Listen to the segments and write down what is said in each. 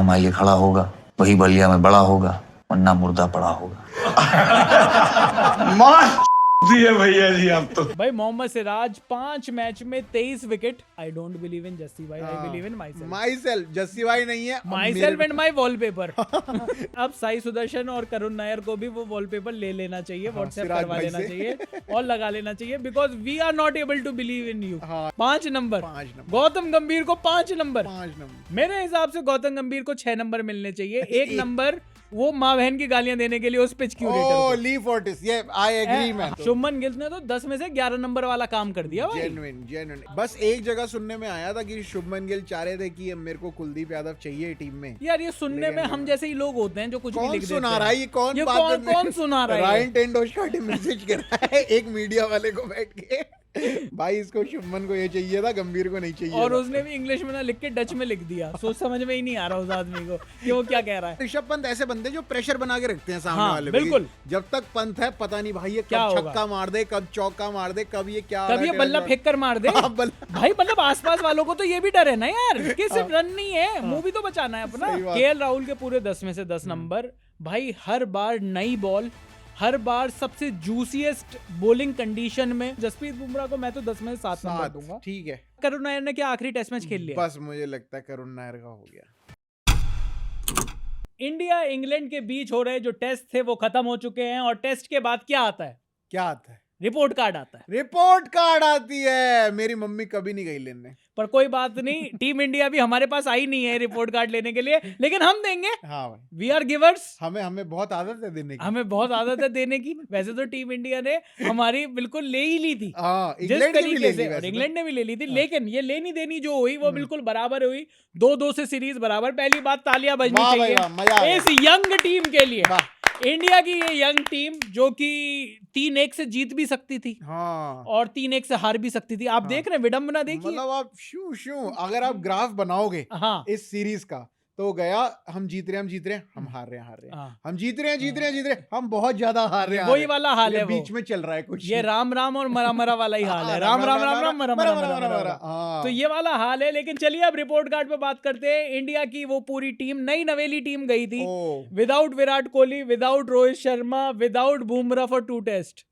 हमारे लिए खड़ा होगा, वही बलिया में बड़ा होगा, वरना मुर्दा पड़ा होगा। दिए भैया जी आप तो। भाई मोहम्मद सिराज 5 मैच में 23 wicket. I don't believe in Jassi bhai, I believe in myself. Jassi bhai नहीं है, myself and my wallpaper. अब साई सुदर्शन और करुण नायर को भी वो वॉलपेपर ले लेना चाहिए, व्हाट्सएप करवा लेना चाहिए और लगा लेना चाहिए, because we are not able to believe in you. 5 number Gautam Gambhir को 5 नंबर। मेरे हिसाब से गौतम गंभीर को 6 नंबर मिलने चाहिए। 1 नंबर वो माँ बहन की गालियां देने के लिए उस पिच क्यूरेटर ली फोर्टिस, ये I agree man. Shubman Gill ने तो 10 में से 11 नंबर वाला काम कर दिया भाई। जेन्युइन। बस एक जगह सुनने में आया था कि शुभमन गिल चाह रहे थे कि मेरे को कुलदीप यादव चाहिए टीम में। यार ये सुनने में हम जैसे ही लोग होते हैं जो कुछ भी लिख देते हैं। सुना रहा है ये कौन सुना रहा है? रायन टेंडुलकर मैसेज कर रहा है एक मीडिया वाले को बैठ के, भाई इसको शुभमन को ये चाहिए था, गंभीर को नहीं चाहिए। और उसने भी इंग्लिश में ना लिख के डच में लिख दिया। सोच समझ में ही नहीं आ रहा उस आदमी को कि वो क्या कह रहा है। ऋषभ पंत ऐसे बंदे जो प्रेशर बना के रखते हैं सामने वाले पे। बिल्कुल। जब तक पंत है पता नहीं भाई ये कब छक्का मार दे, कब चौका मार दे, कब ये क्या, कब ये बल्ला फेंक कर मार दे। भाई मतलब आसपास वालों को तो ये भी डर है ना यार कि सिर्फ रन नहीं है, मुंह भी तो बचाना है अपना। केएल राहुल के पूरे 10 में से 10 नंबर। भाई हर बार नई बॉल, हर बार सबसे जूसीएस्ट बॉलिंग कंडीशन में। जसप्रीत बुमराह को मैं तो 10 में से 7 नंबर दूंगा। ठीक है। करुण नायर ने क्या आखिरी टेस्ट मैच खेल लिया? बस मुझे लगता है करुण नायर का हो गया। इंडिया इंग्लैंड के बीच हो रहे जो टेस्ट थे वो खत्म हो चुके हैं, और टेस्ट के बाद क्या आता है? क्या आता है? रिपोर्ट कार्ड आता है। रिपोर्ट कार्ड आती है। मेरी मम्मी कभी नहीं गई लेने, पर कोई बात नहीं, टीम इंडिया भी हमारे पास आई नहीं है रिपोर्ट कार्ड लेने के लिए, लेकिन हम देंगे। हाँ भाई, वी आर गिवर्स। हमें बहुत आदत है देने की। हमें बहुत आदत है देने की। वैसे तो टीम इंडिया ने हमारी बिल्कुल ले ही ली थी, जिस तरीके से, और इंग्लैंड ने भी ले ली थी। लेकिन ये लेनी देनी जो हुई वो बिल्कुल बराबर हुई। 2-2 से सीरीज बराबर। पहली बात, तालियां बजनी चाहिए इस यंग टीम के लिए। इंडिया की ये यंग टीम जो कि 3-1 से जीत भी सकती थी, और 3-1 से हार भी सकती थी। आप देख रहे हैं, विडंबना देखिए। मतलब आप शू अगर आप ग्राफ बनाओगे इस सीरीज का, तो गया हम जीत रहे हैं, हम हार रहे हैं, हम जीत रहे हैं, हम बहुत ज्यादा हार रहे हैं। वही वाला हाल है, बीच में चल रहा है कुछ। ये राम राम और मरा मरा वाला ही हाल है। राम राम राम राम मरा मरा। तो ये वाला हाल है। लेकिन चलिए अब रिपोर्ट कार्ड पे बात करते हैं। इंडिया की वो पूरी टीम, नई नवेली टीम गई थी without Virat Kohli, without Rohit Sharma, without Bumrah for 2 test,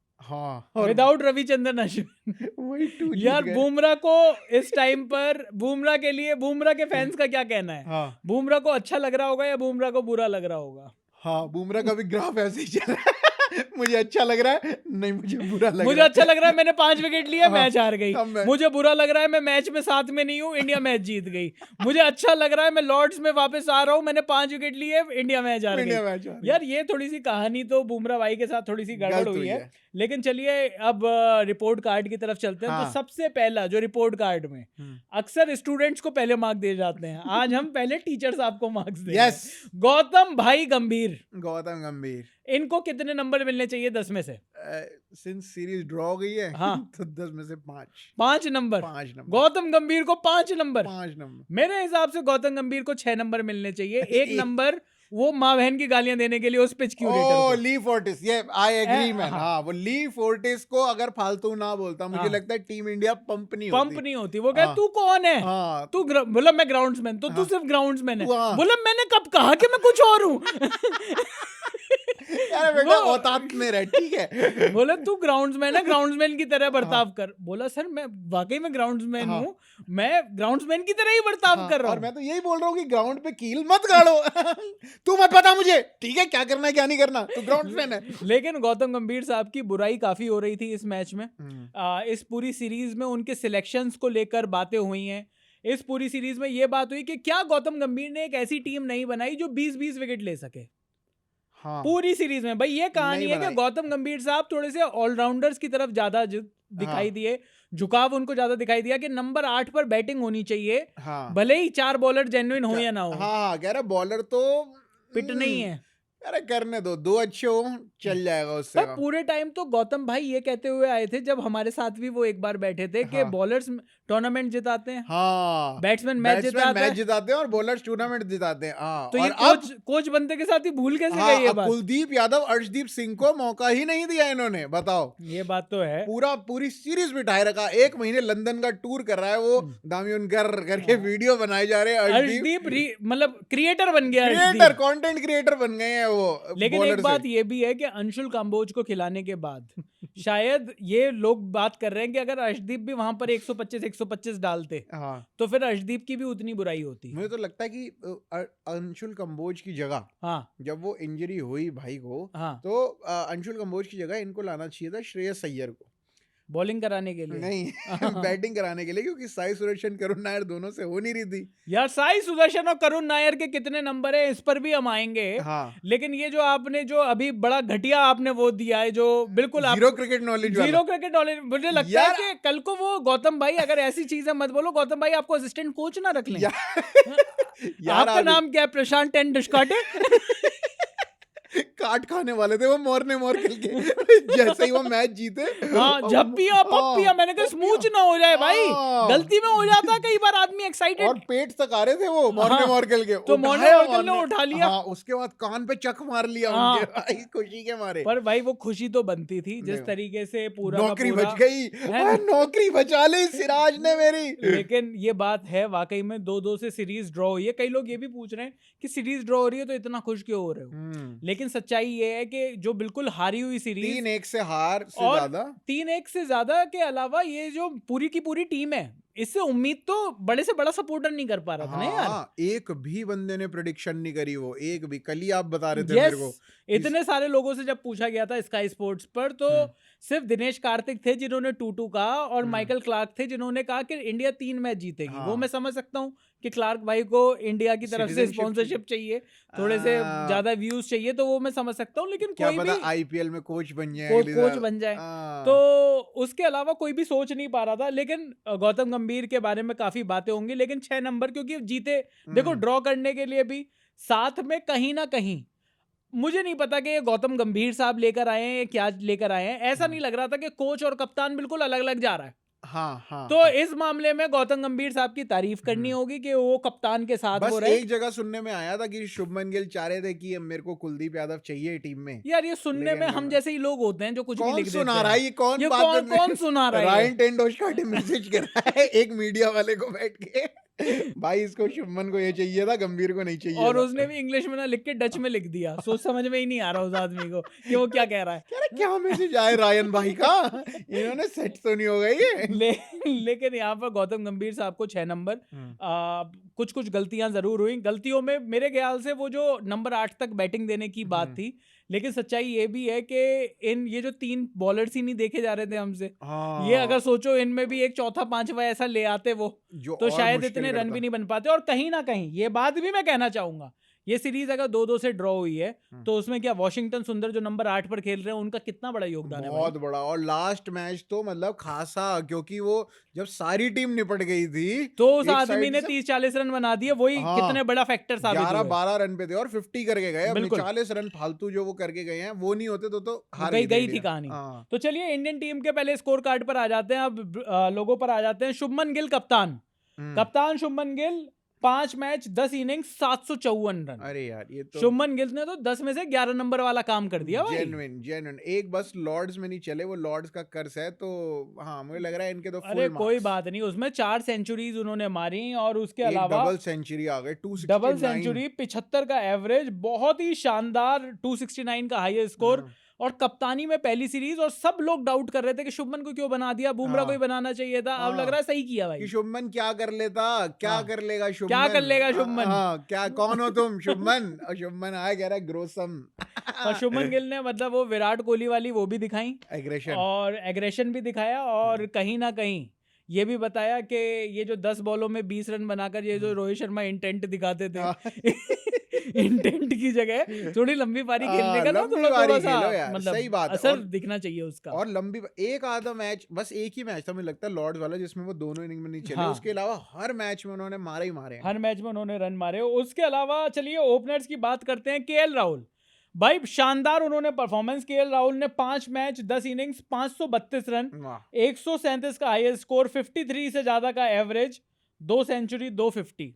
without Ravichandran Ashwin. यार बुमराह को इस टाइम पर, बुमराह के लिए, बुमराह के फैंस का क्या कहना है? बुमराह को अच्छा लग रहा होगा या बुमराह को बुरा लग रहा होगा? बुमराह का भी ग्राफ ऐसे ही चल रहा है। मुझे अच्छा लग रहा है, नहीं मुझे बुरा लग रहा है। मुझे अच्छा लग रहा है, मैंने 5 विकेट लिए, मैच हार गई। मुझे बुरा लग रहा है, मैं मैच में साथ में नहीं हूँ, इंडिया मैच जीत गई। मुझे अच्छा लग रहा है, मैं लॉर्ड्स में वापस आ रहा हूँ, मैंने 5 विकेट लिए, इंडिया मैच हार गई। यार ये थोड़ी सी कहानी तो बुमराह भाई के साथ थोड़ी सी गड़बड़ हुई है। लेकिन चलिए अब रिपोर्ट कार्ड की तरफ चलते हैं। तो सबसे पहला जो रिपोर्ट कार्ड में अक्सर स्टूडेंट्स को पहले मार्क्स दिए जाते हैं, आज हम पहले टीचर्स आपको मार्क्स देंगे। गौतम भाई गंभीर, इनको कितने नंबर मिलने चाहिए 10 में से? सिंस सीरीज ड्रॉ हो गई है तो 10 में से 5 नंबर। गौतम गंभीर को 5 नंबर। मेरे हिसाब से गौतम गंभीर को 6 नंबर मिलने चाहिए। 1 नंबर वो माँ बहन की गालियां देने के लिए उस पिच क्यूरेटर। ली फोर्टिस, ये आई एग्री मैन। वो ली फोर्टिस को अगर फालतू ना बोलता, मुझे लगता है टीम इंडिया पंप नहीं होती। वो कहे तू कौन है? तू बोला मैं ग्राउंड्समैन, तो तू सिर्फ ग्राउंड्समैन है। बोला मैंने कब कहा कि मैं कुछ और हूँ? यार बेटा औकात में रह, ठीक है। बोला तू ग्राउंड्समैन है, ग्राउंड्समैन की तरह बर्ताव कर। बोला सर मैं वाकई में ग्राउंड्समैन हूँ, मैं ग्राउंड्समैन की तरह ही बर्ताव कर रहा हूँ। और मैं तो यही बोल रहा हूँ कि ग्राउंड पे कील मत गाड़ो। तू मत पता मुझे, ठीक है, क्या करना है क्या नहीं करना, तू ग्राउंड्समैन है। लेकिन गौतम गंभीर साहब की बुराई काफी हो रही थी इस मैच में। इस पूरी सीरीज में उनके सिलेक्शंस को लेकर बातें हुई हैं। इस पूरी सीरीज में ये बात हुई कि क्या गौतम गंभीर ने एक ऐसी टीम नहीं बनाई जो 20-20 विकेट ले सके। पूरी सीरीज में भाई ये कहानी है कि गौतम गंभीर साहब थोड़े से ऑलराउंडर्स की तरफ ज्यादा दिखाई दिए, झुकाव उनको ज्यादा दिखाई दिया कि नंबर 8 पर बैटिंग होनी चाहिए, भले ही 4 बॉलर जेन्युइन हो या ना हो। कह रहा बॉलर तो पिट नहीं है, अरे करने दो अच्छे हो, चल जाएगा उससे। पर पूरे टाइम तो गौतम भाई ये कहते हुए आए थे जब हमारे साथ भी वो एक बार बैठे थे कि बॉलर्स टूर्नामेंट जिताते हैं, हाँ, बैट्समैन मैच जिताते हैं और बॉलर्स टूर्नामेंट जिताते हैं। हाँ, तो और ये कोच बनते के साथ ही भूल कैसे गए ये बात? कुलदीप यादव, अर्शदीप सिंह को मौका ही नहीं दिया इन्होंने, बताओ। ये बात तो है। पूरी सीरीज बिठाए रखा, 1 महीने लंदन का टूर कर रहा है वो, दामियोन करके वीडियो बनाए जा रहे हैं। अर्शदीप मतलब क्रिएटर बन गया, कंटेंट क्रिएटर बन गए हैं वो। लेकिन एक बात ये भी है कि अंशुल काम्बोज को खिलाने के बाद शायद ये लोग बात कर रहे हैं कि अगर अर्शदीप भी वहां पर 125 डालते, हाँ, तो फिर अर्शदीप की भी उतनी बुराई होती। मुझे तो लगता है कि अंशुल कंबोज की जगह, हाँ, जब वो इंजरी हुई भाई को, हाँ, तो अंशुल कंबोज की जगह इनको लाना चाहिए था श्रेयस अय्यर को, बॉलिंग कराने के लिए नहीं बैटिंग कराने के लिए, क्योंकि साई सुदर्शन, करुण नायर दोनों से हो नहीं रही थी यार। साई सुदर्शन और करुण नायर के कितने नंबर है इस पर भी हम आएंगे। हाँ, लेकिन ये जो आपने जो अभी बड़ा घटिया आपने वो दिया है, जो बिल्कुल जीरो क्रिकेट नॉलेज, मुझे लगता है कि कल को वो गौतम भाई, अगर ऐसी चीजें मत बोलो, गौतम भाई आपको असिस्टेंट कोच ना रख लें। आपका नाम क्या है? प्रशांत टेंडुलकर काट खाने वाले थे वो मोरने मोर खेल के जैसे ही वो मैच जीते, हाँ, जब पिया मैंने कहा स्मूच ना हो जाए भाई, गलती में हो जाता कई बार आदमी एक्साइटेड, और पेट तक आ रहे थे वो मोरने मोर खेल के, तो मोरने मोर खेल ने उठा लिया, उसके बाद कान पे चक मार लिया उनके भाई, खुशी के मारे। पर भाई वो खुशी तो बनती थी जिस तरीके से पूरा नौकरी बच गई, नौकरी बचा ली सिराज ने मेरी। लेकिन ये बात है वाकई में 2-2 से सीरीज ड्रॉ हुई है। कई लोग ये भी पूछ रहे हैं कि सीरीज ड्रॉ हो रही है तो इतना खुश क्यों हो रहे हो, लेकिन सच्चाई ये है कि जो बिल्कुल हारी हुई सीरीज 3-1 से हार से और ज्यादा 3-1 से ज्यादा के अलावा ये जो पूरी की पूरी टीम है, इससे उम्मीद तो बड़े से बड़ा सपोर्टर नहीं कर पा रहा था ना यार। एक भी बंदे ने प्रेडिक्शन नहीं करी, वो एक भी। कल ही आप बता रहे थे मेरे को, इतने सारे लोगों से जब पूछा गया था स्काई स्पोर्ट्स पर, तो सिर्फ दिनेश कार्तिक थे जिन्होंने 2-2 कहा, और माइकल क्लार्क थे जिन्होंने कहा कि इंडिया 3 मैच जीतेगी। वो मैं समझ सकता हूँ कि क्लार्क भाई को इंडिया की तरफ से स्पॉन्सरशिप चाहिए, थोड़े से ज्यादा व्यूज चाहिए, तो वो मैं समझ सकता हूँ। लेकिन क्या कोई पता भी आईपीएल में कोच बन जाए, कोच बन जाए, तो उसके अलावा कोई भी सोच नहीं पा रहा था। लेकिन गौतम गंभीर के बारे में काफी बातें होंगी, लेकिन 6 नंबर क्योंकि जीते, देखो ड्रॉ करने के लिए भी साथ में कहीं ना कहीं मुझे नहीं पता कि ये गौतम गंभीर साहब लेकर आए हैं, क्या लेकर आए हैं। ऐसा नहीं लग रहा था कि कोच और कप्तान बिल्कुल अलग अलग जा रहा है। तो इस मामले में गौतम गंभीर साहब की तारीफ करनी होगी कि वो कप्तान के साथ हो रहे। एक जगह सुनने में आया था कि शुभमन गिल चाह रहे थे कि मेरे को कुलदीप यादव चाहिए टीम में। यार ये सुनने में हम जैसे ही लोग होते हैं जो कुछ भी लिख देते हैं। सुना रहा है ये कौन सुना रहा है? रायन टेंडुलकर मैसेज कर रहा है एक मीडिया वाले को बैठ के, भाई इसको शुभमन को ये चाहिए था, गंभीर को नहीं चाहिए। और उसने भी इंग्लिश में ना लिख के डच में लिख दिया, सोच समझ में ही नहीं आ रहा उस आदमी को कि वो क्या कह रहा है। क्या मैसेज आए रायन भाई का, इन्होंने सेट तो नहीं हो गई। लेकिन यहाँ पर गौतम गंभीर साहब को 6 नंबर, कुछ गलतियां जरूर हुई। गलतियों में मेरे ख्याल से वो जो नंबर 8 तक बैटिंग देने की बात थी, लेकिन सच्चाई ये भी है कि ये जो 3 बॉलर्स ही नहीं देखे जा रहे थे हमसे, ये अगर सोचो इनमें भी एक चौथा पांचवा ऐसा ले आते वो, तो शायद इतने रन भी नहीं बन पाते। और कहीं ना कहीं ये बात भी मैं कहना चाहूंगा, ये सीरीज अगर 2-2 से ड्रॉ हुई है तो उसमें क्या वॉशिंगटन सुंदर जो नंबर 8 पर खेल रहे हैं उनका कितना बड़ा योगदान है? बहुत बड़ा। और लास्ट मैच तो मतलब खासा, क्योंकि वो जब सारी टीम निपट गई थी तो उस आदमी ने 30-40 रन बना दिए, वही कितने बड़ा फैक्टर साबित हुआ। 11-12 रन पे थे और 50 करके गए। 40 रन फालतू जो वो करके गए हैं, वो नहीं होते तो हार गई थी कहानी। तो चलिए इंडियन टीम के पहले स्कोर कार्ड पर आ जाते हैं, अब लोगों पर आ जाते हैं। शुभमन गिल कप्तान Shubman Gill 5 match 10 innings 754 run. अरे यार ये तो शुभमन गिल ने तो 10 में से 11 नंबर वाला काम कर दिया भाई। जेन्युइन एक बस लॉर्ड्स में नहीं चले, वो लॉर्ड्स का कर्ज है, तो हाँ मुझे लग रहा है इनके तो अरे कोई बात नहीं, उसमें 4 सेंचुरीज उन्होंने मारी और उसके अलावा डबल सेंचुरी आ गए, 269 डबल सेंचुरी, 75 का एवरेज, बहुत ही शानदार 269 का हाईएस्ट स्कोर। और कप्तानी में पहली सीरीज, और सब लोग डाउट कर रहे थे कि शुभमन को क्यों बना दिया, बुमराह को ही बनाना चाहिए था। अब लग रहा है सही किया भाई। कि शुभमन क्या कर लेता, क्या कर लेगा शुभमन, क्या कर लेगा शुभमन, क्या कौन हो तुम शुभमन। और शुभमन आया कह रहा है ग्रोसम। और शुभमन गिल ने मतलब वो विराट कोहली वाली वो भी दिखाई, एग्रेशन भी दिखाया, और कहीं ना कहीं ये भी बताया कि ये जो 10 बॉलों में 20 रन बनाकर ये जो रोहित शर्मा इंटेंट दिखाते थे इंटेंट की जगह थोड़ी लंबी पारी खेलने का ना थोड़ा सा मतलब सही बात असर दिखना चाहिए उसका। और लंबी एक आधा मैच, बस एक ही मैच था मुझे लगता है लॉर्ड्स वाला जिसमें वो दोनों इनिंग में नहीं चले। उसके अलावा हर मैच में उन्होंने मारे ही मारे, हर मैच में उन्होंने रन मारे। उसके अलावा चलिए ओपनर्स की बात करते हैं। केएल राहुल भाई शानदार उन्होंने परफॉर्मेंस। केएल राहुल ने 5 मैच 10 इनिंग्स 532 रन, 137 का हाईएस्ट स्कोर, 53 से ज्यादा का एवरेज, 2 सेंचुरी 250।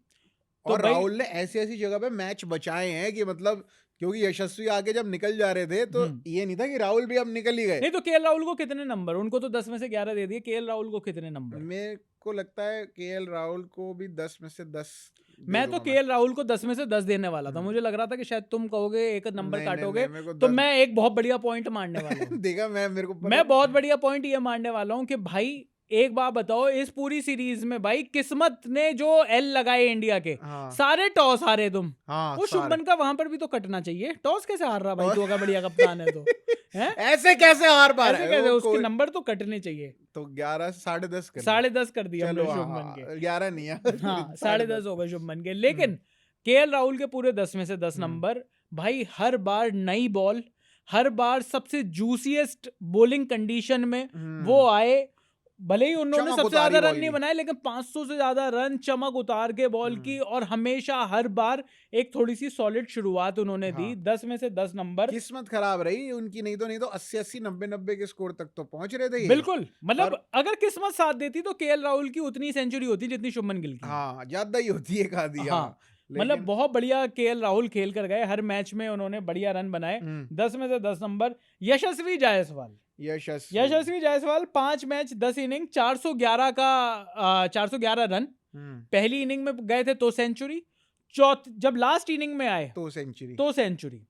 और राहुल ने ऐसी ऐसी जगह पे मैच बचाए हैं कि मतलब, क्योंकि यशस्वी आगे जब निकल जा रहे थे तो ये नहीं था कि राहुल भी अब निकल ही गए। नहीं तो केएल राहुल को कितने नंबर? उनको तो 10 में से 11 दे दिए। केएल राहुल को कितने नंबर? मेरे को लगता है केएल राहुल को भी 10 में से 10। मैं तो केएल राहुल को 10 में से 10 देने वाला था। मुझे लग रहा था कि शायद तुम कहोगे एक नंबर काटोगे, तो मैं एक बहुत बढ़िया पॉइंट मारने वाला हूँ। देखा, मैं बहुत बढ़िया पॉइंट ये मारने वाला हूँ कि भाई एक बात बताओ, इस पूरी सीरीज में भाई किस्मत ने जो एल लगाए इंडिया के, सारे टॉस हारे तुम। वो शुभमन का वहां पर भी तो कटना चाहिए। टॉस कैसे हार रहा भाई? तू अगर बढ़िया कप्तान है तो ऐसे कैसे हार पा रहा है? उसके नंबर तो कटने चाहिए। तो 11 10.5 10.5 कर दिया हमने शुभमन के। 11 नहीं है, हाँ 10.5 हो गए शुभमन के। लेकिन केएल राहुल के पूरे 10 में से 10 नंबर भाई। हर बार नई बॉल, हर बार सबसे जूसीएस्ट बॉलिंग कंडीशन में वो आए। भले ही उन्होंने सबसे ज्यादा रन नहीं बनाए, लेकिन 500 से ज्यादा रन चमक उतार के बॉल की, और हमेशा हर बार एक थोड़ी सी सॉलिड शुरुआत उन्होंने दी। 10 में से 10 नंबर। किस्मत खराब रही उनकी, नहीं तो 80 90 के स्कोर तक तो पहुंच रहे थे। बिल्कुल, मतलब अगर किस्मत साथ देती तो केएल राहुल की उतनी सेंचुरी होती जितनी शुभमन गिल की। हाँ, ज्यादा ही होती है, कहा दिया। हाँ, मतलब बहुत बढ़िया केएल राहुल खेल कर गए। हर मैच में उन्होंने बढ़िया रन बनाए। 10 में से 10 नंबर। यशस्वी जायसवाल 5 मैच 10 इनिंग 411 रन। पहली इनिंग में गए थे तो सेंचुरी, जब लास्ट इनिंग में आए तो सेंचुरी।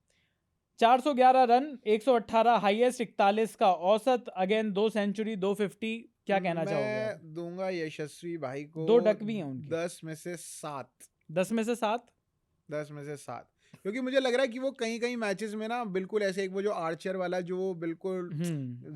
411 रन, 118 हाईएस्ट, 41 का औसत, अगेन 2 सेंचुरी 250। क्या कहना चाहोगे? मैं दूंगा यशस्वी भाई को 2 डक भी हैं उनकी। 10 में से 7। 10 में से 7, क्योंकि मुझे लग रहा है कि वो कहीं मैचेस में ना बिल्कुल ऐसे, एक वो जो आर्चर वाला जो बिल्कुल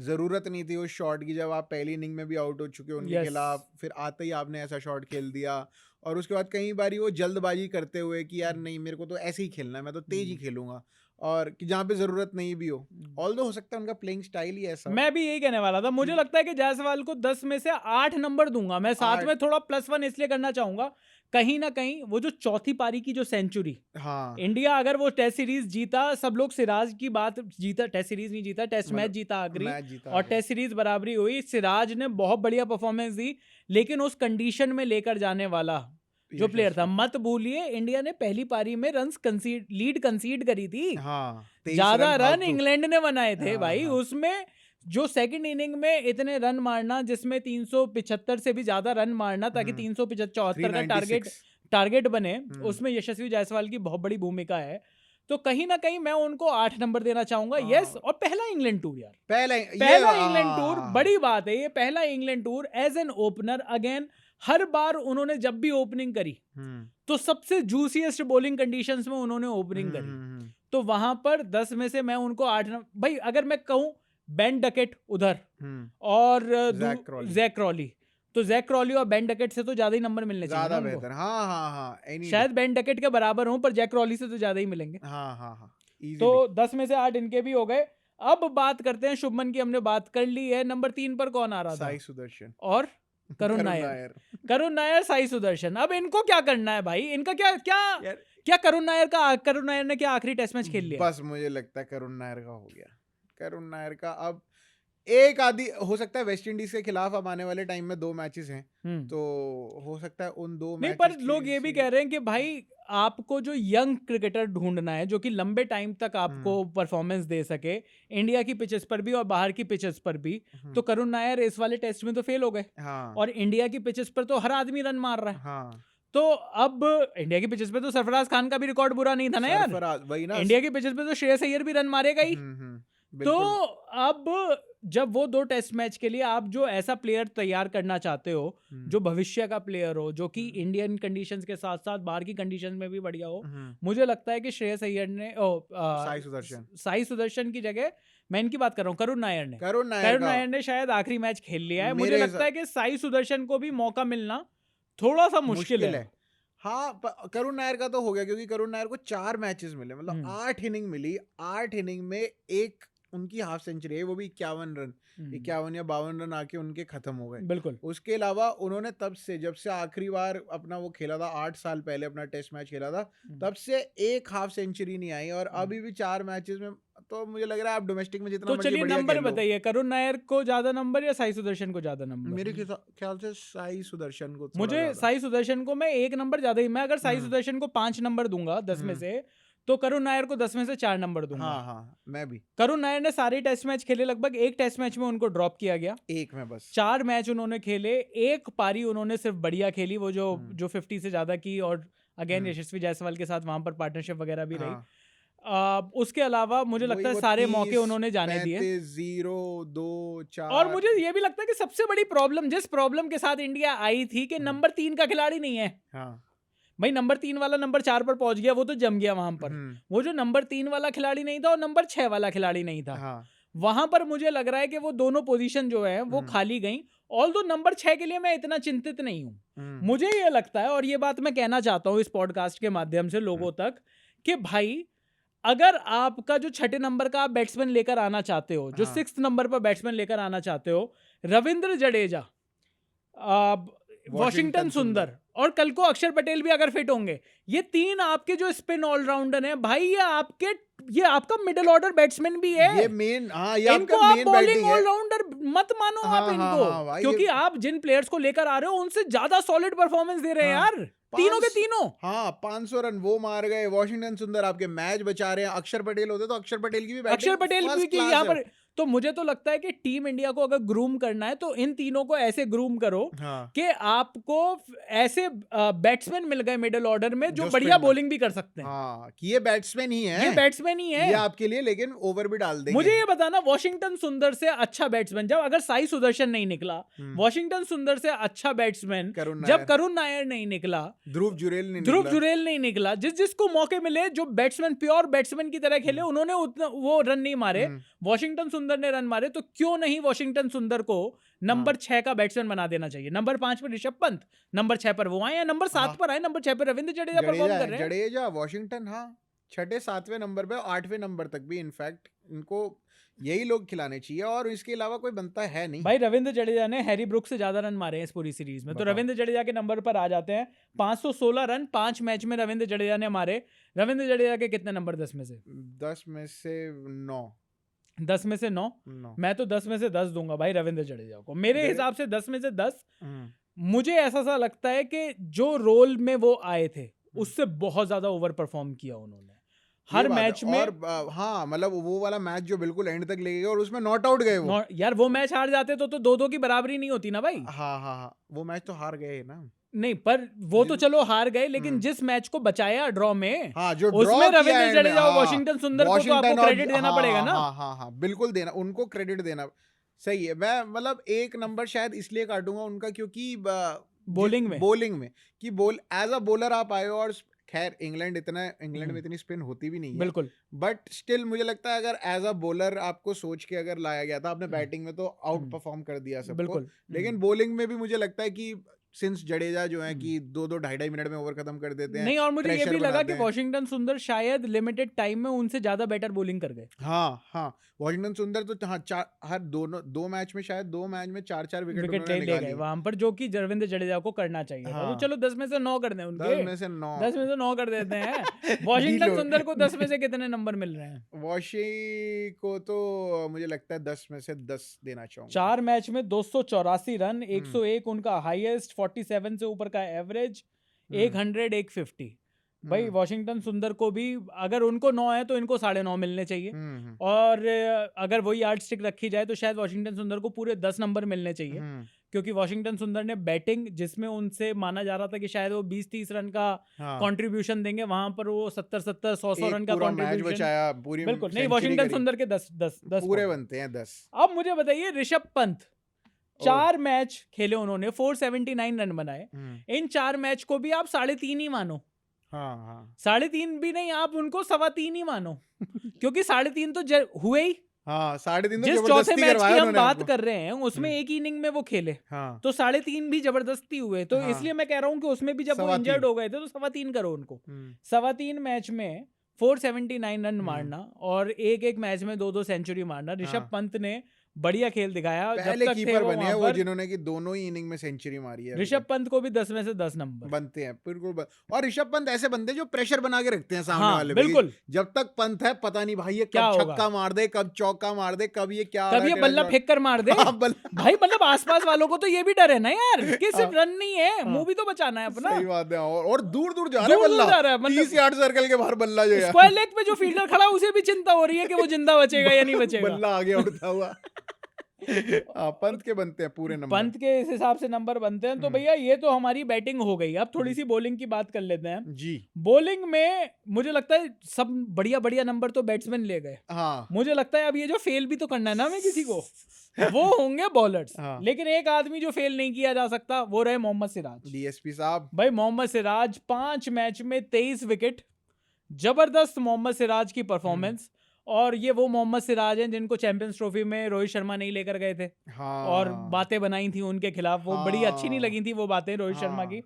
जरूरत नहीं थी उस शॉट की, जब आप पहली इनिंग में भी आउट हो चुके उनके खिलाफ, फिर आते ही आपने ऐसा शॉट खेल दिया। और उसके बाद कई बारी वो जल्दबाजी करते हुए कि यार नहीं, मेरे को तो ऐसे ही खेलना है, मैं तो तेज ही खेलूंगा, और कि जहाँ पे जरूरत नहीं भी हो। ऑल्दो हो सकता है उनका प्लेइंग स्टाइल ही ऐसा। मैं भी यही कहने वाला था। मुझे लगता है कि जायसवाल को 10 में से 8 नंबर दूंगा मैं। साथ में थोड़ा +1 इसलिए करना चाहूंगा, कहीं ना कहीं वो जो चौथी पारी की जो सेंचुरी, इंडिया अगर वो टेस्ट सीरीज जीता, सब लोग सिराज की बात, जीता टेस्ट सीरीज नहीं जीता, टेस्ट मैच जीता आखिरी, और टेस्ट सीरीज बराबरी हुई। सिराज ने बहुत बढ़िया परफॉर्मेंस दी, लेकिन उस कंडीशन में लेकर जाने वाला जो प्लेयर था, मत भूलिए इंडिया ने पहली पारी में लीड कंसीड करी थी। ज्यादा रन इंग्लैंड ने बनाए थे भाई। उसमें जो सेकंड इनिंग में इतने रन मारना, जिसमें 375 से भी ज्यादा रन मारना ताकि 374 का टारगेट बने, उसमें यशस्वी जायसवाल की बहुत बड़ी भूमिका है। तो कहीं ना कहीं मैं उनको 8 नंबर देना चाहूंगा। यस, और पहला इंग्लैंड टूर यार, पहला इंग्लैंड टूर, बड़ी बात है ये। पहला England tour as an opener, again हर बार उन्होंने जब भी ओपनिंग करी तो सबसे जूसीएस्ट बॉलिंग कंडीशंस में उन्होंने ओपनिंग करी। तो वहां पर 10 में से मैं उनको 8 भाई, अगर मैं कहूं बेन डकेट उधर और जैक क्रॉली, तो जैक क्रॉली और बेन डकेट से तो ज्यादा ही नंबर मिलने चाहिए, ज्यादा बेहतर। हाँ, शायद बेन डकेट के बराबर हो, पर जैक क्रॉली से तो ज्यादा ही मिलेंगे। तो 10 में से 8 इनके भी हो गए। अब बात करते हैं शुभमन की, हमने बात कर ली है। नंबर 3 पर कौन आ रहा था? साई सुदर्शन और करुण नायर, साई सुदर्शन। अब इनको क्या करना है भाई? इनका क्या करुण नायर ने क्या आखिरी टेस्ट मैच खेल लिया? बस मुझे लगता है करुण नायर का हो गया। करुण नायर का अब एक आधी हो सकता है, वेस्ट इंडीज के खिलाफ अब आने वाले टाइम में 2 मैचेस हैं, तो हो सकता है उन 2 मैच। पर लोग ये भी कह रहे हैं कि भाई आपको जो यंग क्रिकेटर ढूंढना है जो कि लंबे टाइम तक आपको परफॉर्मेंस दे सके, इंडिया की पिचेस पर भी और बाहर की पिचेस पर भी, तो करुण नायर इस वाले टेस्ट में तो फेल हो गए, और इंडिया की पिचेस पर तो हर आदमी रन मार रहा है। तो अब इंडिया की पिचेस पे तो सरफराज खान का भी रिकॉर्ड बुरा नहीं था ना यार। इंडिया की पिचेस पे तो श्रेयस अय्यर भी रन मारेगा ही। तो अब जब वो 2 टेस्ट मैच के लिए आप जो ऐसा प्लेयर तैयार करना चाहते हो, जो भविष्य का प्लेयर हो, जो कि इंडियन कंडीशंस के साथ साथ बाहर की कंडीशंस में भी बढ़िया हो, मुझे लगता है कि श्रेयस अय्यर ने साई सुदर्शन की जगह, मैं इनकी बात कर रहा हूँ, करुण नायर ने शायद आखिरी मैच खेल लिया है। मुझे लगता है कि साई सुदर्शन को भी मौका मिलना थोड़ा सा मुश्किल है। हाँ, करुण नायर का तो हो गया, क्योंकि करुण नायर को 4 मैचेस मिले, मतलब 8 इनिंग मिली। 8 इनिंग में एक उनकी हाफ सेंचुरी है, वो भी 51 रन, 51 या 52 रन आके उनके खत्म हो गए। बिल्कुल। उसके अलावा उन्होंने तब से, जब से आखिरी बार अपना वो खेला था 8 साल पहले अपना टेस्ट मैच खेला था, तब से एक हाफ सेंचुरी नहीं आई, और अभी भी 4 मैचेस में, तो मुझे लग रहा है आप डोमेस्टिक में जितना तो चलिए नंबर बताइए, करुण नायर को ज्यादा नंबर या साई सुदर्शन को ज्यादा नंबर? मेरे ख्याल से साई सुदर्शन को, मुझे साई सुदर्शन को मैं 1 नंबर ज्यादा ही, मैं अगर साई सुदर्शन को 5 नंबर दूंगा 10 में से, तो करुण नायर को 10 में से 4 नंबर दूंगा। हाँ, मैं भी। करुण नायर ने सारे टेस्ट मैच खेले, लगभग एक टेस्ट मैच में उनको ड्रॉप किया गया, एक में बस 4 मैच उन्होंने खेले, एक पारी उन्होंने सिर्फ बढ़िया खेली, वो जो 50 से ज्यादा की, और अगेन यशस्वी जायसवाल के साथ वहां पर पार्टनरशिप वगैरह भी रही। उसके अलावा मुझे लगता है सारे मौके उन्होंने जाने दिए, 0, 2, 4। और मुझे ये भी लगता है कि सबसे बड़ी प्रॉब्लम, जिस प्रॉब्लम के साथ इंडिया आई थी कि नंबर 3 का खिलाड़ी नहीं है। भाई नंबर 3 वाला नंबर 4 पर पहुंच गया, वो तो जम गया वहां पर। वो जो नंबर 3 वाला खिलाड़ी नहीं था और नंबर 6 वाला खिलाड़ी नहीं था, वहां पर मुझे लग रहा है कि वो दोनों पोजीशन जो है वो खाली गई। ऑल्दो नंबर 6 के लिए मैं इतना चिंतित नहीं हूं। मुझे ये लगता है, और ये बात मैं कहना चाहता हूं इस पॉडकास्ट के माध्यम से लोगों तक, कि भाई अगर आपका जो 6 नंबर का आप बैट्समैन लेकर आना चाहते हो, जो 6th नंबर पर बैट्समैन लेकर आना चाहते हो, रविंद्र जडेजा, वॉशिंगटन सुंदर और कल को अक्षर पटेल भी अगर फिट होंगे, ये 3 आपके जो स्पिन ऑलराउंडर हैं भाई, ये आपका मिडिल ऑर्डर बैट्समैन भी है, ये मेन, ये इनको आप बॉलिंग ऑलराउंडर मत मानो आप इनको, क्योंकि आप जिन प्लेयर्स को लेकर आ रहे हो उनसे ज्यादा सॉलिड परफॉर्मेंस दे रहे हैं यार, तीनों के तीनों। 500 रन वो मार गए, वॉशिंगटन सुंदर आपके मैच बचा रहे हैं, अक्षर पटेल होते तो अक्षर पटेल की भी यहाँ पर। तो मुझे तो लगता है कि टीम इंडिया को अगर ग्रूम करना है तो इन तीनों को ऐसे ग्रूम करो कि आपको ऐसे बैट्समैन मिल गए मिडिल ऑर्डर में जो बढ़िया बॉलिंग भी कर सकते हैं, कि ये बैट्समैन ही है, ये आपके लिए, लेकिन ओवर भी डाल देंगे। मुझे ये बताना, वॉशिंगटन सुंदर से अच्छा बैट्समैन, जब अगर साई सुदर्शन नहीं निकला, वॉशिंगटन सुंदर से अच्छा बैट्समैन जब करुण नायर नहीं निकला, ध्रुव जुरेल नहीं निकला, जिसको मौके मिले, जो बैट्समैन प्योर बैट्समैन की तरह खेले, उन्होंने वो रन नहीं मारे, वॉशिंगटन सुंदर ने रन मारे, तो क्यों नहीं वॉशिंगटन सुंदर को नंबर 6 का बैट्समैन बना देना चाहिए? नंबर 5 पर ऋषभ पंत, नंबर 6 पर वो आए, या नंबर 7 पर आए, नंबर 6 पर रविंद्र जडेजा परफॉर्म कर रहे हैं। जडेजा, वॉशिंगटन, छठे 7वें नंबर पे, 8वें नंबर तक भी इनफैक्ट इनको यही लोग खिलाने चाहिए, और इसके अलावा कोई बनता है नहीं। भाई रविंद्र जडेजा ने हैरी ब्रुक्स से ज्यादा रन मारे हैं इस पूरी सीरीज में, तो रविंद्र जडेजा के नंबर पर आ जाते हैं 516 रन 5 मैच में रविंद्र जडेजा ने मारे। रविंद्र जडेजा के कितने नंबर 10 में से? 10 में से 9। 10 में से 9? मैं तो 10 में से 10 दूंगा भाई रविंद्र जडेजा को, मेरे हिसाब से 10 में से 10। मुझे ऐसा सा लगता है कि जो रोल में वो आए थे उससे बहुत ज्यादा ओवर परफॉर्म किया उन्होंने हर मैच में। और मतलब वो वाला मैच जो बिल्कुल एंड तक ले गए और उसमें नॉट आउट गए वो, यार वो मैच हार जाते तो 2-2 की बराबरी नहीं होती ना भाई। हाँ, वो मैच तो हार गए ना। नहीं, पर वो तो चलो हार गए, लेकिन जिस मैच को बचाया ड्रॉ में, जो उसमें रविंद्र जडेजा और वॉशिंगटन सुंदर को तो आपको क्रेडिट देना पड़ेगा ना। हाँ, बिल्कुल देना, उनको क्रेडिट देना सही है। मैं मतलब 1 नंबर शायद इसलिए काटूंगा उनका क्योंकि बॉलिंग में कि एज अ बॉलर आप आए, और खैर इंग्लैंड में इतनी स्पिन होती भी नहीं है बिल्कुल, बट स्टिल मुझे लगता है अगर एज अ बॉलर आपको सोच के अगर लाया गया था, आपने बैटिंग में तो आउट परफॉर्म कर दिया सबको, लेकिन बॉलिंग में भी मुझे लगता है कि सिंस जडेजा जो है कि 2-2 ढाई मिनट में ओवर खत्म कर देते हैं। नहीं, और मुझे ये भी लगा कि वॉशिंगटन सुंदर शायद लिमिटेड टाइम में उनसे ज्यादा बेटर बॉलिंग कर गए। हाँ, वॉशिंगटन सुंदर तो हर 2 मैच में शायद 2 मैच में 4-4 विकेट ले गए वहां पर, जो कि रविंद्र जडेजा को करना चाहिए। तो चलो 10 में से 9 कर दें उनके, 10 में से 9 कर देते हैं। वॉशिंगटन सुंदर को 10 में से कितने नंबर मिल रहे हैं? वॉशी को तो मुझे लगता है 10 में से 10 देना चाहूंगा। 4 मैच में 284 रन, 101 उनका हाईएस्ट, 47 से ऊपर का एवरेज, 100, 150। भाई वॉशिंगटन सुंदर को भी अगर उनको 9 है तो इनको 9.5 मिलने चाहिए, और अगर वही यार्ड स्टिक रखी जाए तो शायद वॉशिंगटन सुंदर को पूरे 10 नंबर मिलने चाहिए, क्योंकि वॉशिंगटन सुंदर ने बैटिंग जिसमें उनसे माना जा रहा था कि शायद वो 20-30 रन का कंट्रीब्यूशन देंगे, वहां पर वो 70-70, 100 रन का कंट्रीब्यूशन। बिल्कुल नहीं, वॉशिंगटन सुंदर के 10 पूरे बनते हैं 10। अब मुझे बताइए, ऋषभ पंत 4 मैच खेले उन्होंने, 479 रन बनाए। इन 4 मैच को भी आप 3.5 ही मानो। 3.5 भी नहीं, आप उनको 3.25 ही मानो, क्योंकि 3.5 तो हुए ही। 3.5 जिस चौथे मैच की हम बात कर रहे हैं उसमें एक इनिंग में वो खेले, तो 3.5 भी जबरदस्ती हुए। तो इसलिए मैं कह रहा हूँ कि उसमें भी जब वो इंजर्ड हो गए थे तो 3.25 करो उनको। 3.25 मैच में 479 रन मारना और एक मैच में 2 सेंचुरी मारना। ऋषभ पंत ने बढ़िया खेल दिखाया। पहले जब तक कीपर बने हैं वो जिन्होंने कि दोनों ही इनिंग में सेंचुरी मारी है। ऋषभ पंत को भी 10 में से 10 नंबर बनते हैं बिल्कुल। और ऋषभ पंत ऐसे बंदे जो प्रेशर बना के रखते हैं सामने वाले बिल्कुल। जब तक पंत है पता नहीं भाई ये कब छक्का मार दे, कब चौका मार दे, कब ये क्या कब ये बल्ला फेंक कर मार दे। भाई मतलब आसपास वालों को तो ये भी डर है ना यार कि सिर्फ रन नहीं है, मुंह भी तो बचाना है अपना। सही बात है। और दूर दूर जा रहा है बल्ला, 30 यार्ड सर्कल के बाहर बल्ला जो है, स्क्वायर लेग पे जो फील्डर खड़ा उसे भी चिंता हो रही है कि वो जिंदा बचेगा या नहीं बचेगा। बल्ला आगे उड़ता हुआ। पंत के बनते हैं पूरे नंबर, पंत के इस हिसाब से नंबर बनते हैं। तो भैया ये तो हमारी बैटिंग हो गई। अब थोड़ी सी बॉलिंग की बात कर लेते हैं जी। बॉलिंग में मुझे लगता है सब बढ़िया बढ़िया नंबर तो बैट्समैन ले गए। हाँ। मुझे लगता है अब ये जो फेल भी तो करना है ना हमें किसी को, वो होंगे बॉलर्स। लेकिन एक आदमी जो फेल नहीं किया जा सकता वो रहे मोहम्मद सिराज, डीएसपी साहब। भाई मोहम्मद सिराज 5 मैच में 23 विकेट, जबरदस्त मोहम्मद सिराज की परफॉर्मेंस। और ये वो मोहम्मद सिराज हैं जिनको चैंपियंस ट्रॉफी में रोहित शर्मा नहीं लेकर गए थे। हाँ। और बातें बनाई थी उनके खिलाफ, वो बड़ी अच्छी नहीं लगी थी वो बातें रोहित शर्मा की।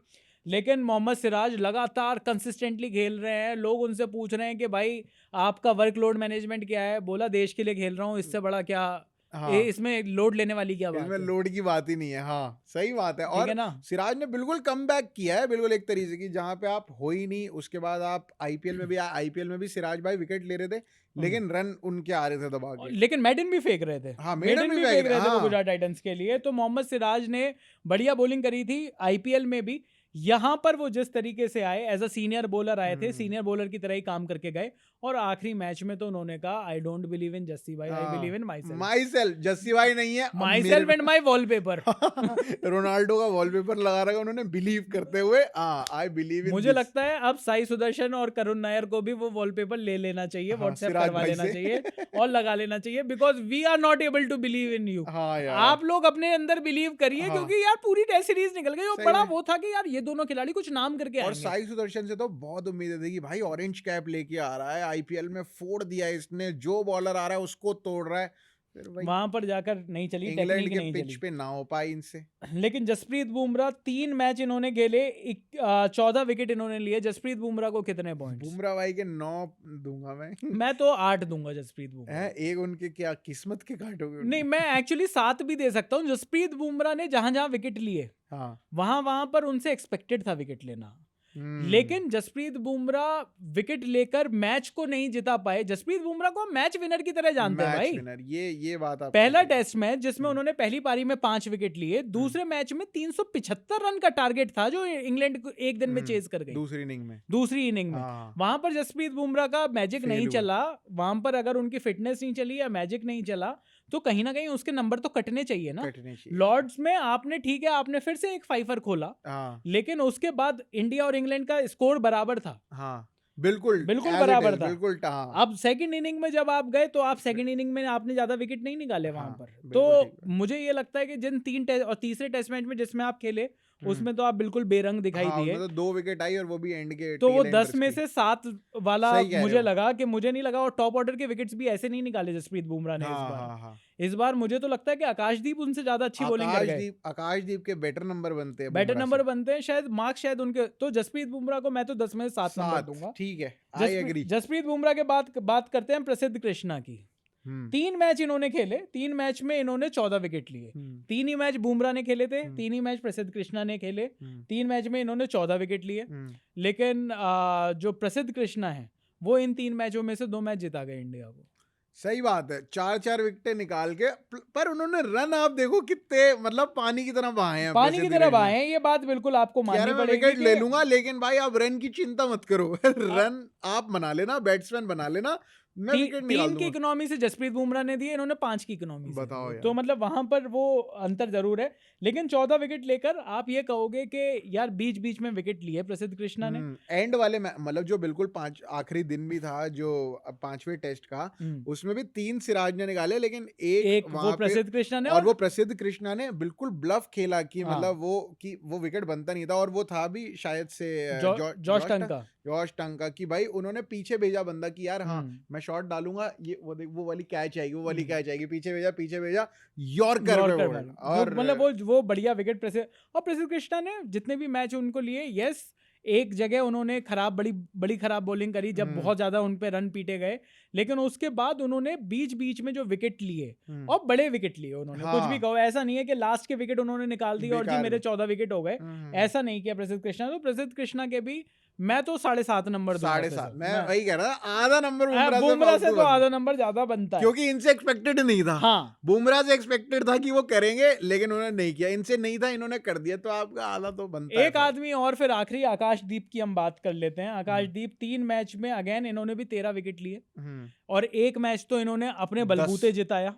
लेकिन मोहम्मद सिराज लगातार कंसिस्टेंटली खेल रहे हैं। लोग उनसे पूछ रहे हैं कि भाई आपका वर्कलोड मैनेजमेंट क्या है, बोला देश के लिए खेल रहा हूँ, इससे बड़ा क्या इसमें लोड लेने वाली क्या बात है। इसमें लोड की बात ही नहीं है। हाँ सही बात है। और सिराज ने बिल्कुल कमबैक किया है, बिल्कुल एक तरीके की, जहां पे आप हो ही नहीं, उसके बाद आप आईपीएल में भी सिराज भाई विकेट ले रहे थे लेकिन रन उनके आ रहे थे दबा के, लेकिन मेडन भी फेंक रहे थे। हाँ, मेडन भी फेंक रहे थे वो गुजरात टाइटंस के लिए। तो मोहम्मद सिराज ने बढ़िया बॉलिंग करी थी आईपीएल में भी। यहाँ पर वो जिस तरीके से आए एज अ सीनियर बॉलर आए थे, सीनियर बॉलर की तरह ही काम करके गए। और आखिरी मैच में तो उन्होंने कहा I don't believe in Jassi bhai, I believe in myself. Jassi bhai नहीं है, myself and my wallpaper. Ronaldo का वॉलपेपर लगा रखा उन्होंने बिलीव करते हुए, आई बिलीव इन। मुझे लगता है अब साई सुदर्शन और करुण नायर को भी वो वॉलपेपर ले लेना चाहिए, व्हाट्सएप करवा लेना चाहिए और लगा लेना चाहिए, because we are not able to believe in you. आप लोग अपने अंदर बिलीव करिए, क्योंकि यार पूरी टेस्ट सीरीज निकल गई और बड़ा वो था कि यार ये दोनों खिलाड़ी कुछ नाम करके आएंगे। और साई सुदर्शन से तो बहुत उम्मीद थी कि भाई ऑरेंज कैप लेके आ रहा है, आईपीएल में फोड़ दिया इसने, जो बॉलर आ रहा है उसको तोड़ रहा है। वहां पर जाकर नहीं चली, इंग्लैंड के पिच पे ना हो पाई इनसे। लेकिन जसप्रीत बुमराह 3 मैच इन्होंने खेले, 14 विकेट इन्होंने लिए। जसप्रीत बुमराह को कितने पॉइंट्स? बुमराह भाई के 9 दूंगा मैं तो 8 दूंगा जसप्रीत बुमराह। एक उनके क्या किस्मत के काटोगे? नहीं, मैं एक्चुअली 7 भी दे सकता हूँ। जसप्रीत बुमराह ने जहां विकेट लिए वहां पर उनसे एक्सपेक्टेड था विकेट लेना। लेकिन जसप्रीत बुमराह विकेट लेकर मैच को नहीं जिता पाए। जसप्रीत बुमराह को मैच विनर की तरह जानते हैं भाई। विनर, ये बात आप पहला टेस्ट मैच जिसमें उन्होंने पहली पारी में 5 विकेट लिए, दूसरे मैच में 375 रन का टारगेट था जो इंग्लैंड को एक दिन में चेज कर गई दूसरी इनिंग में। वहां पर जसप्रीत बुमराह का मैजिक नहीं चला। वहां पर अगर उनकी फिटनेस नहीं चली या मैजिक नहीं चला तो कहीं ना कहीं उसके नंबर तो कटने चाहिए ना। लॉर्ड्स में आपने ठीक है, आपने फिर से एक 5 खोला, लेकिन उसके बाद इंडिया और इंग्लैंड का स्कोर बराबर था। बिल्कुल बराबर था। अब सेकंड इनिंग में जब आप गए तो आप सेकंड इनिंग में आपने ज्यादा विकेट नहीं निकाले वहां पर। तो मुझे ये लगता है कि जिन 3 टेस्ट और तीसरे टेस्ट मैच में जिसमें आप खेले उसमें तो आप बिल्कुल बेरंग दिखाई दिए। तो 2 विकेट आई और वो भी एंड के। तो वो 10 में से 7 वाला मुझे लगा कि मुझे नहीं लगा। और टॉप ऑर्डर के विकेट्स भी ऐसे नहीं निकाले जसप्रीत बुमराह ने इस बार मुझे तो लगता है कि आकाशदीप उनसे ज्यादा अच्छी बॉलिंग कर गए। आकाशदीप के बेटर नंबर बनते हैं शायद मार्क्स शायद उनके। तो जसप्रीत बुमराह को मैं तो 10 में से 7 नंबर दूंगा। ठीक है, आई एग्री। जसप्रीत बुमराह के बात करते हैं प्रसिद्ध कृष्णा की। 3 मैच इन्होंने खेले, 3 मैच में इन्होंने 14 विकेट लिए। 3 ही मैच बुमराह ने खेले थे, 3 ही मैच प्रसिद्ध कृष्णा ने खेले। 3 मैच में इन्होंने 14 विकेट लिए। लेकिन जो प्रसिद्ध कृष्णा है वो इन 3 मैचों में से 2 मैच जिता गए इंडिया को। सही बात है, 4-4 विकेटें निकाल के। पर उन्होंने रन आप देखो कितने, मतलब पानी की तरह बहाए हैं। पानी की तरह बहाए हैं, ये बात बिल्कुल आपको माननी पड़ेगी। विकेट ले लूंगा लेकिन भाई आप रन की चिंता मत करो। रन आप बना लेना, बैट्समैन बना लेना, मैं विकेट निकाल दूंगा। 3 की इकोनॉमी से जसप्रीत बुमराह ने दिए, इन्होंने 5 की इकोनॉमी से। बताओ यार। तो मतलब वहां पर वो अंतर जरूर है। लेकिन 14 विकेट लेकर आप ये कहोगे कि यार बीच बीच में विकेट लिए प्रसिद्ध कृष्णा ने। एंड वाले मतलब जो बिल्कुल आखिरी दिन भी था जो 5वें टेस्ट का, उसमें भी 3 सिराज ने निकाले लेकिन एक वो प्रसिद्ध कृष्णा ने। और वो प्रसिद्ध कृष्णा ने बिल्कुल ब्लफ खेला कि मतलब वो विकेट बनता नहीं था। और वो था भी शायद से जॉश टंका की भाई उन्होंने पीछे भेजा बंदा कि यार मैं शॉट डालूंगा, ये वो वाली कैच आएगी, पीछे भेजा यॉर्कर और मतलब वो बढ़िया विकेट। और प्रसिद्ध कृष्णा ने जितने भी मैच उनको लिए, यस एक जगह उन्होंने बड़ी खराब बॉलिंग करी जब बहुत ज्यादा उन पे रन पीटे गए, लेकिन उसके बाद उन्होंने बीच बीच में जो विकेट लिए और बड़े विकेट लिए उन्होंने। कुछ भी कहो, ऐसा नहीं है कि लास्ट के विकेट उन्होंने निकाल दिए और जी मेरे 14 विकेट हो गए, ऐसा नहीं किया प्रसिद्ध कृष्णा। तो प्रसिद्ध कृष्णा के भी मैं तो 7.5 नंबर दूंगा। 7.5 मैं वही कह रहा था, आधा नंबर बुमराह से तो आधा नंबर ज्यादा बनता है, क्योंकि इनसे एक्सपेक्टेड नहीं था। हाँ, बुमराह से एक्सपेक्टेड था कि वो करेंगे, लेकिन उन्होंने नहीं किया। इनसे नहीं था, इन्होंने कर दिया, तो आपका आधा तो बनता है। एक आदमी और फिर आखिरी आकाशदीप की हम बात कर लेते हैं। आकाशदीप 3 मैच में अगेन इन्होंने भी 13 विकेट लिए और एक मैच तो इन्होंने अपने बलबूते जिताया।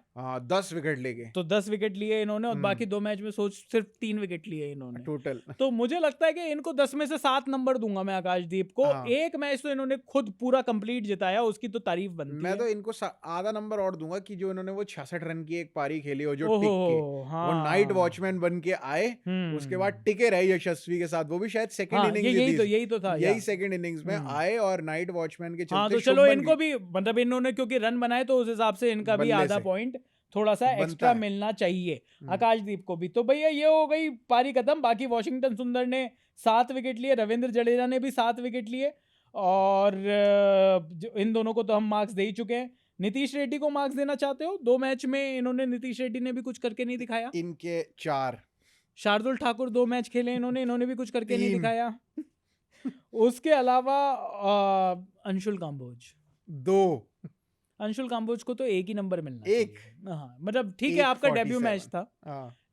10 विकेट लेके, तो 10 विकेट लिए इन्होंने और बाकी 2 मैच में सोच सिर्फ 3 विकेट लिए इन्होंने टोटल। तो मुझे लगता है कि इनको 10 में से 7 नंबर दूंगा मैं आकाशदीप को। एक मैच तो इन्होंने खुद पूरा कंप्लीट जिताया, उसकी तो तारीफ बनती है। मैं तो इनको आधा नंबर और दूंगा कि जो इन्होंने वो 66 रन की एक पारी खेली और जो टिक के वो नाइट वॉचमैन बन के आए, उसके बाद टिके रहे यशस्वी के साथ, वो भी शायद सेकंड इनिंग्स यही सेकंड इनिंग्स में आए और नाइट वॉचमैन के चलते। तो चलो इनको भी मतलब इन्होंने क्योंकि रन बनाए तो उस हिसाब से इनका भी आधा पॉइंट थोड़ा सा एक्स्ट्रा मिलना चाहिए आकाशदीप को भी। तो भैया ये हो गई पारी खत्म। बाकी वॉशिंगटन सुंदर ने 7 विकेट लिए, रविंद्र जडेजा ने भी 7 विकेट लिए और इन दोनों को तो हम मार्क्स दे ही चुके हैं। नीतीश रेड्डी को मार्क्स देना चाहते हो? 2 मैच में इन्होंने, नीतीश रेड्डी ने भी कुछ करके नहीं दिखाया। इनके 4। शार्दुल ठाकुर 2 मैच खेले इन्होंने भी कुछ करके नहीं दिखाया। उसके अलावा अंशुल काम्बोज 2। अंशुल काम्बोज को तो 1 ही नंबर मिलना चाहिए। हाँ, मतलब ठीक है आपका डेब्यू मैच था,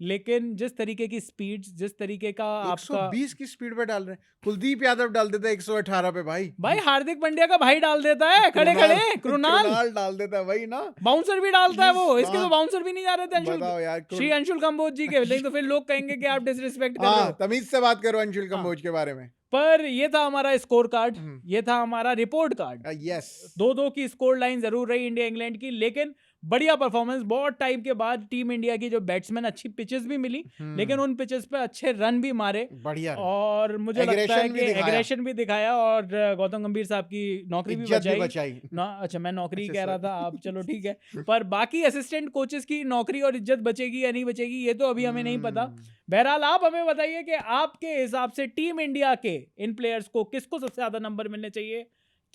लेकिन जिस तरीके की स्पीड, जिस तरीके का आपका 120 की स्पीड पे डाल रहे हैं। कुलदीप यादव डाल देता है 118 पे भाई हार्दिक पांड्या का भाई डाल देता है खड़े कृणाल डाल देता है, वही ना, बाउंसर भी डालता है वो। इसके तो बाउंसर भी नहीं जा रहे थे बताओ यार, श्री अंशुल काम्बोज जी के। नहीं तो फिर लोग कहेंगे कि आप डिसरिस्पेक्ट कर रहे हो। तमीज से बात करो अंशुल काम्बोज के बारे में। पर ये था हमारा स्कोर कार्ड, ये था हमारा रिपोर्ट कार्ड। यस, 2-2 की स्कोर लाइन जरूर रही इंडिया इंग्लैंड की, लेकिन बढ़िया परफॉर्मेंस। बहुत टाइम के बाद टीम इंडिया की जो बैट्समैन, अच्छी पिचेस भी मिली लेकिन उन पिचेस पे अच्छे रन भी मारे, बढ़िया। और मुझे लगता है कि एग्रेशन भी दिखाया और गौतम गंभीर साहब की नौकरी भी बचाई। अच्छा, मैं नौकरी कह रहा था, आप चलो ठीक है। पर बाकी असिस्टेंट कोचेस की नौकरी और इज्जत बचेगी या नहीं बचेगी ये तो अभी हमें नहीं पता। बहरहाल आप हमें बताइए कि आपके हिसाब से टीम इंडिया के इन प्लेयर्स को किसको सबसे ज्यादा नंबर मिलने चाहिए,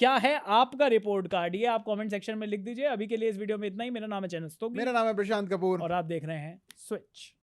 क्या है आपका रिपोर्ट कार्ड? ये आप कमेंट सेक्शन में लिख दीजिए। अभी के लिए इस वीडियो में इतना ही। मेरा नाम है चैनल, मेरा नाम है प्रशांत कपूर और आप देख रहे हैं स्विच।